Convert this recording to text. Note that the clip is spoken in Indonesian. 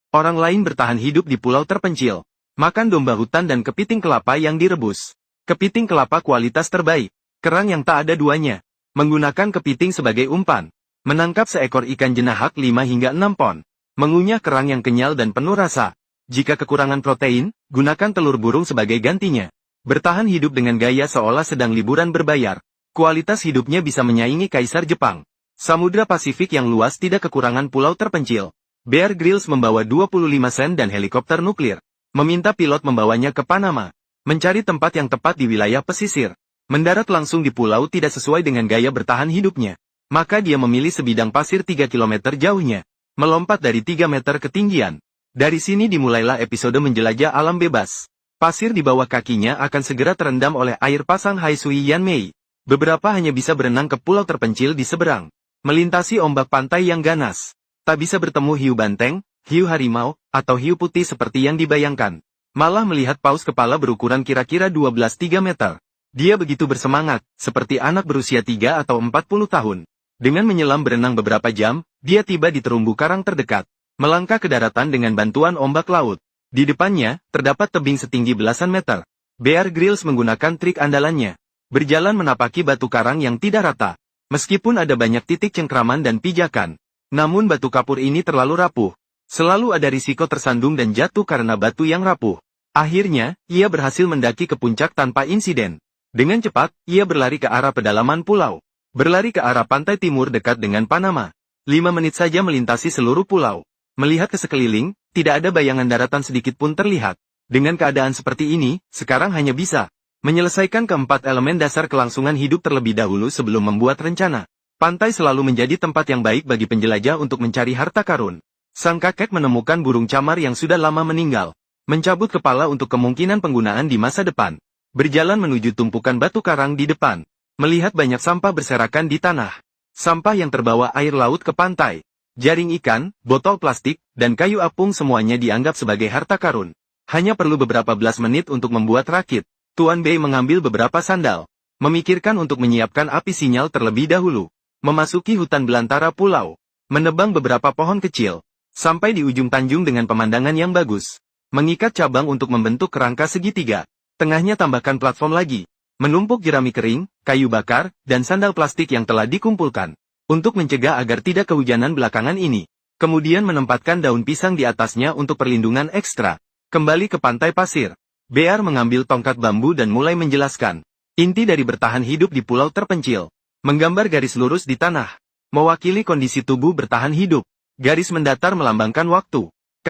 Orang lain bertahan hidup di pulau terpencil. Makan domba hutan dan kepiting kelapa yang direbus. Kepiting kelapa kualitas terbaik. Kerang yang tak ada duanya. Menggunakan kepiting sebagai umpan. Menangkap seekor ikan jenahak 5 hingga 6 pon. Mengunyah kerang yang kenyal dan penuh rasa. Jika kekurangan protein, gunakan telur burung sebagai gantinya. Bertahan hidup dengan gaya seolah sedang liburan berbayar. Kualitas hidupnya bisa menyaingi Kaisar Jepang. Samudra Pasifik yang luas tidak kekurangan pulau terpencil. Bear Grylls membawa 25 sen dan helikopter nuklir. Meminta pilot membawanya ke Panama. Mencari tempat yang tepat di wilayah pesisir. Mendarat langsung di pulau tidak sesuai dengan gaya bertahan hidupnya. Maka dia memilih sebidang pasir 3 km jauhnya. Melompat dari 3 meter ketinggian. Dari sini dimulailah episode menjelajah alam bebas. Pasir di bawah kakinya akan segera terendam oleh air pasang Haisui Yanmei. Beberapa hanya bisa berenang ke pulau terpencil di seberang. Melintasi ombak pantai yang ganas. Tak bisa bertemu hiu banteng, hiu harimau, atau hiu putih seperti yang dibayangkan. Malah melihat paus kepala berukuran kira-kira 12-3 meter. Dia begitu bersemangat, seperti anak berusia 3 atau 40 tahun. Dengan menyelam berenang beberapa jam, dia tiba di terumbu karang terdekat. Melangkah ke daratan dengan bantuan ombak laut. Di depannya, terdapat tebing setinggi belasan meter. Bear Grylls menggunakan trik andalannya. Berjalan menapaki batu karang yang tidak rata. Meskipun ada banyak titik cengkraman dan pijakan. Namun batu kapur ini terlalu rapuh. Selalu ada risiko tersandung dan jatuh karena batu yang rapuh. Akhirnya, ia berhasil mendaki ke puncak tanpa insiden. Dengan cepat, ia berlari ke arah pedalaman pulau. Berlari ke arah pantai timur dekat dengan Panama. 5 menit saja melintasi seluruh pulau. Melihat ke sekeliling, tidak ada bayangan daratan sedikit pun terlihat. Dengan keadaan seperti ini, sekarang hanya bisa menyelesaikan keempat elemen dasar kelangsungan hidup terlebih dahulu sebelum membuat rencana. Pantai selalu menjadi tempat yang baik bagi penjelajah untuk mencari harta karun. Sang kakek menemukan burung camar yang sudah lama meninggal. Mencabut kepala untuk kemungkinan penggunaan di masa depan. Berjalan menuju tumpukan batu karang di depan. Melihat banyak sampah berserakan di tanah. Sampah yang terbawa air laut ke pantai. Jaring ikan, botol plastik, dan kayu apung semuanya dianggap sebagai harta karun. Hanya perlu beberapa belas menit untuk membuat rakit. Tuan Bei mengambil beberapa sandal. Memikirkan untuk menyiapkan api sinyal terlebih dahulu. Memasuki hutan belantara pulau. Menebang beberapa pohon kecil. Sampai di ujung tanjung dengan pemandangan yang bagus. Mengikat cabang untuk membentuk kerangka segitiga. Tengahnya tambahkan platform lagi. Menumpuk jerami kering, kayu bakar, dan sandal plastik yang telah dikumpulkan. Untuk mencegah agar tidak kehujanan belakangan ini. Kemudian menempatkan daun pisang di atasnya untuk perlindungan ekstra. Kembali ke pantai pasir. Bear mengambil tongkat bambu dan mulai menjelaskan. Inti dari bertahan hidup di pulau terpencil. Menggambar garis lurus di tanah. Mewakili kondisi tubuh bertahan hidup. Garis mendatar melambangkan waktu.